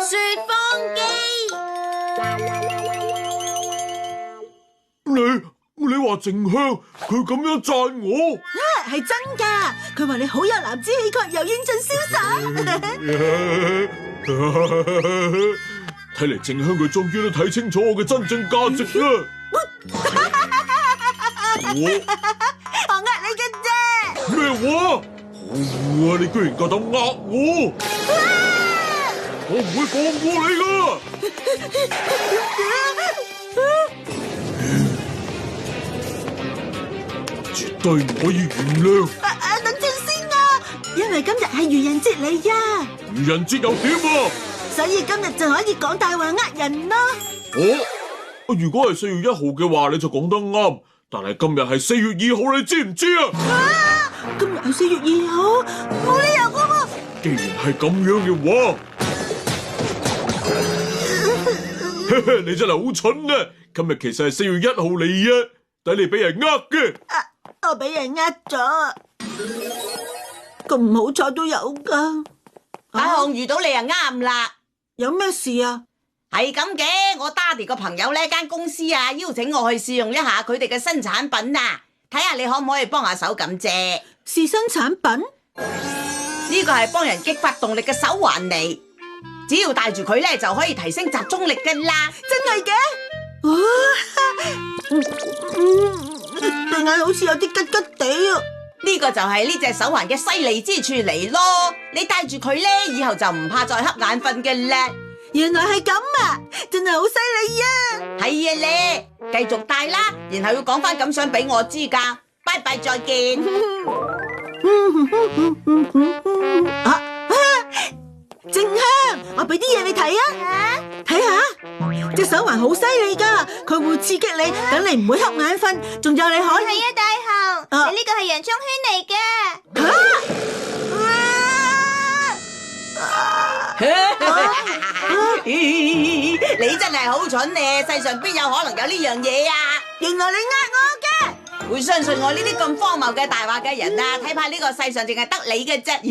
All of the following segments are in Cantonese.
雪風機。你話靜香佢咁樣讚我？係真噶，佢話你好有男子氣概，又英俊瀟灑。睇嚟靜香佢終於都睇清楚我嘅真正價值啦。我呃你嘅啫。咩話？好惡啊！你居然夠膽呃我！我唔會放過你噶！絕對唔可以原諒。等陣先啊，因為今日係愚人節嚟呀。愚人節又點啊？所以今日就可以講大話呃人咯。如果係4月1號嘅話，你就講得啱。但係今日係4月2號，你知唔知啊？今日係4月2號，冇理由噶喎。既然係咁樣嘅話，你真係好蠢啊！今日其實係4月1號嚟啊，抵你俾人呃嘅。我俾人呃咗，咁唔好彩都有噶。大雄遇到你啊啱啦，有咩事啊？係咁嘅，我爹哋個朋友呢間公司啊，邀請我去試用一下佢哋嘅新產品啊，睇下你可唔可以幫下手咁啫。試新產品？呢個係幫人激發動力嘅手環嚟，只要戴住佢呢，就可以提升集中力噶啦。真係嘅？對眼好似有啲吉吉地啊！呢個就係呢隻手環嘅犀利之處嚟咯，你戴住佢呢，以後就唔怕再瞌眼瞓嘅啦。原來係咁啊，真係好犀利啊！係啊咧，繼續戴啦，然後要講翻感想俾我知噶。拜拜，再見。靜香，我俾啲嘢你睇啊，睇下，隻手環好犀利噶，佢會刺激你，等你唔會瞌眼瞓，仲有你可以。係啊，大雄，你呢個係洋蔥圈嚟嘅。你真係好蠢咧，世上邊有可能有呢樣嘢啊？原來你呃我嘅，會相信我呢啲咁荒謬嘅大話嘅人啊？睇怕呢個世上淨係得你嘅啫。大雄，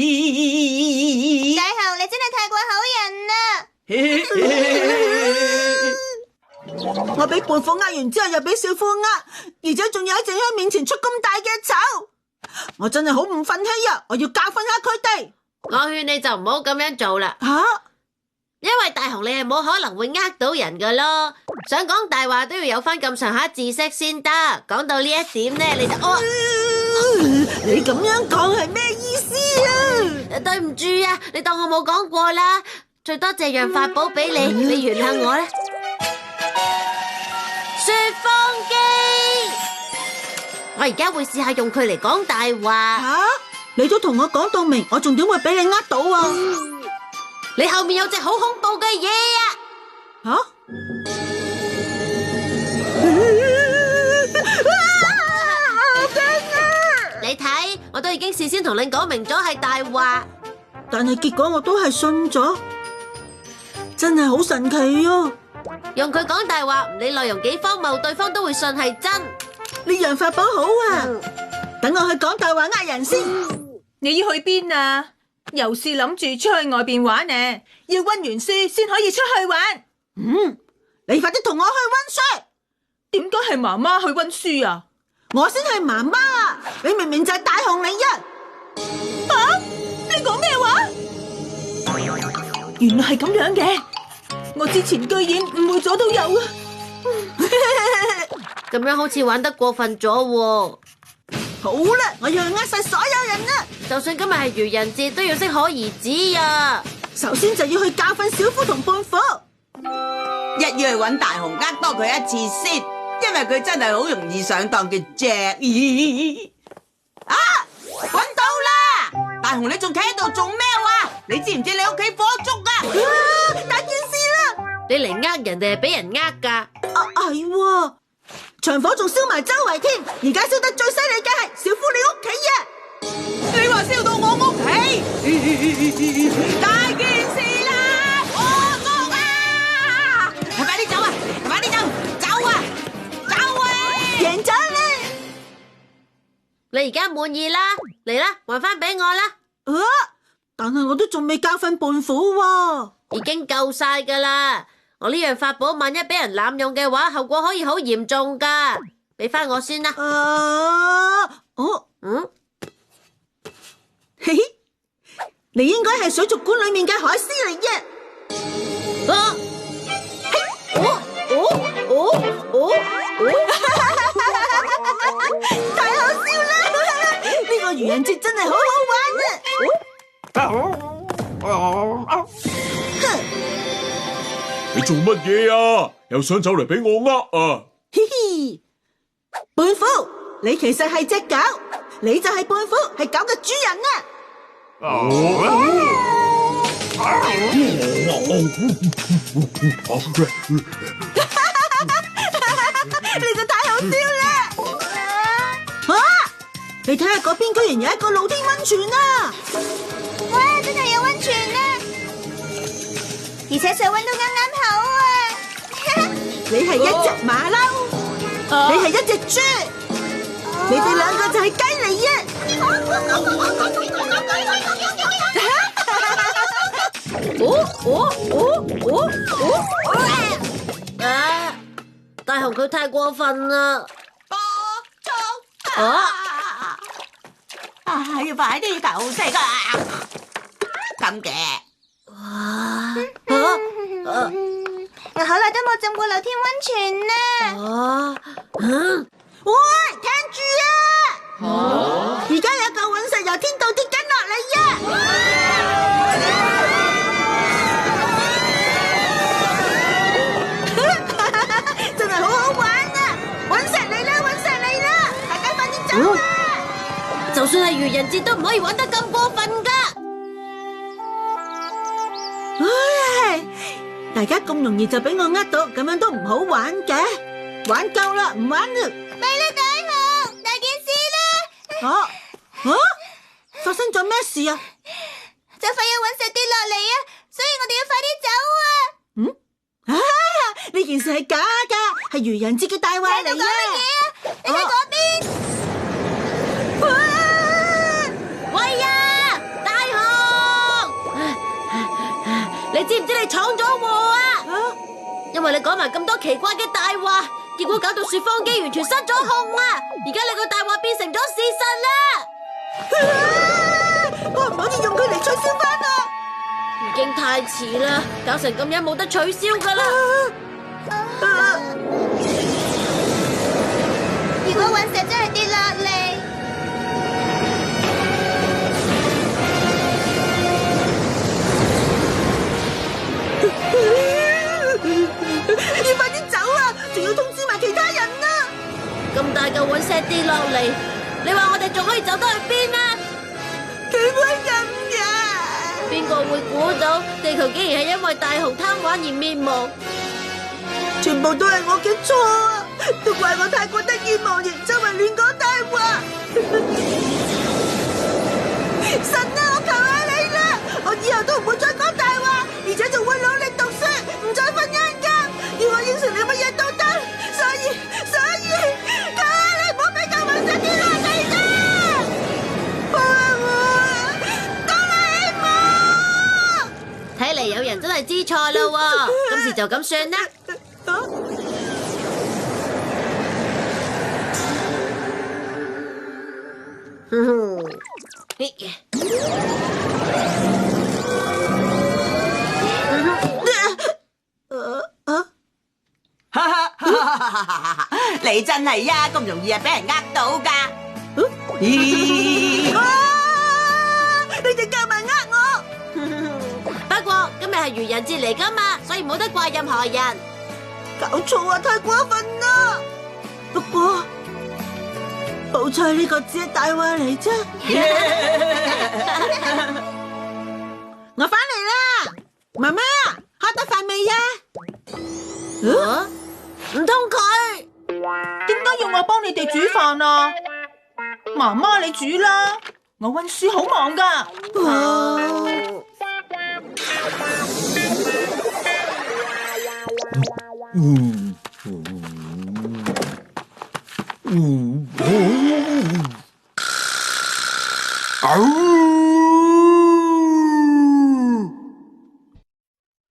你真係太過好人啦！我俾胖虎呃完之後，又俾小夫呃，而且仲要喺靜香面前出咁大嘅醜，我真係好唔忿氣啊！我要教訓下佢哋。我勸你就唔好咁樣做啦，因為大雄你係冇可能會呃到人噶咯，想講大話都要有翻咁上下知識先得。講到呢一點呢，你就你咁樣講係咩意思啊？對唔住啊，你當我冇講過啦。最多借樣法寶俾你，你原諒我啦。雪風機，我而家會試下用佢嚟講大話。你都同我講到明，我仲點會俾你呃到啊？你後面有隻好恐怖嘅嘢啊！好驚啊！你睇，我都已經事先同你講明咗係大話，但係結果我都係信咗，真係好神奇啊！用佢講大話，唔理內容幾荒謬，對方都會信係真。呢樣法寶好啊！等我去講大話呃人先。你要去邊啊？又是諗住出去外邊玩呢？要溫完書先可以出去玩。你快啲同我去溫書。點解係媽媽去溫書啊？我先係媽媽啊！你明明就係大雄嚟啊！你講咩話？原來係咁樣嘅，我之前居然誤會咗都有啊！咁樣好似玩得過分咗喎。好啦，我要去呃晒所有人啦！就算今日係愚人節，都要適可而止啊！首先就要去教訓小夫同胖虎，一於去揾大雄呃多佢一次先，因為佢真係好容易上當嘅啫。啊，揾到啦！大雄，你仲企喺度做咩話？你知唔知你屋企火燭啊？大件事啦！你嚟呃人定係俾人呃噶？係喎，場火仲燒埋周圍添，而家燒得最犀利嘅係小夫你屋企啊！你話燒到我屋企，大件事啦！火燭啊！快啲走啊！快啲走！走啊！走啊！贏咗啦！你而家滿意啦？嚟啦，還翻俾我啦！但係我都仲未教訓胖虎喎。已經夠晒噶啦！我呢樣法寶萬一俾人濫用嘅話，後果可以好嚴重噶。俾翻我先啦。嘿嘿，你應該係水族館裏面嘅海獅嚟嘅。太好笑啦！呢個愚人節真係好好玩啊！你做乜嘢啊？又想走嚟俾我啊？嘻嘻，胖虎，你其實係隻狗，你就係胖虎，係狗嘅主人啊！你就太好笑啦！你睇下嗰邊居然有一個露天溫泉啊！哇，真係有溫泉啊！而且水溫都啱啱好啊！你係一隻馬騮，你係一隻豬，你哋兩個就係雞嚟啊！大雄佢太過分啦！要快啲投食啊！咁嘅，我好耐都冇浸過露天溫泉啦！喂，聽住啊！而家有嚿隕石由天度跌緊落嚟啊！真係好好玩啊！隕石嚟啦，隕石嚟啦！大家快啲走啊！就算係愚人節都唔可以玩得咁過分噶！唉，大家咁容易就俾我呃到，咁樣都唔好玩嘅。玩夠啦，唔玩啦！咪啦，大雄，大件事啦！發生咗咩事啊？就快有隕石跌落嚟啊！所以我哋要快啲走啊！呢件事係假噶，係愚人節嘅大話嚟講乜嘢啊？你喺嗰邊？喂呀，大雄！你知唔知你闖咗禍啊？因為你講埋咁多奇怪嘅大話，結果搞到雪芳機完全失咗控啊！而家你個大話變成咗事實啦！可唔可以用佢嚟取消翻啊？已經太遲啦，搞成咁樣冇得取消噶啦！如果隕石真係跌落嚟，要快啲走啊！仲要通知埋其他人啊！咁大嚿隕石跌落嚟，你話我哋仲可以走得去邊啊？佢會咁嘅？邊個會估到地球竟然係因為大雄貪玩而滅亡？全部都係我嘅錯啊！都怪我太過得意忘形，周圍亂講大話。神啊！我求下你啦！我以後都唔會再講大話，而且仲會努力讀書，唔再瞓晏覺。要我應承你乜嘢都得。所以，求下你唔好俾嚿隕石跌落嚟啦！幫下我啊！哆啦 A 夢！睇嚟有人真係知錯啦喎，今次就咁算啦。你真係呀，咁容易啊俾人呃到噶？咦？你哋夾埋呃我！不過今日係愚人節嚟噶嘛，所以冇得怪任何人。搞錯啊，太過分啦！不過好彩呢個只係大話嚟啫。我翻嚟啦，媽媽，開得飯未呀？唔通佢？點解要我幫你哋煮飯啊？媽媽你煮啦，我溫書好忙噶。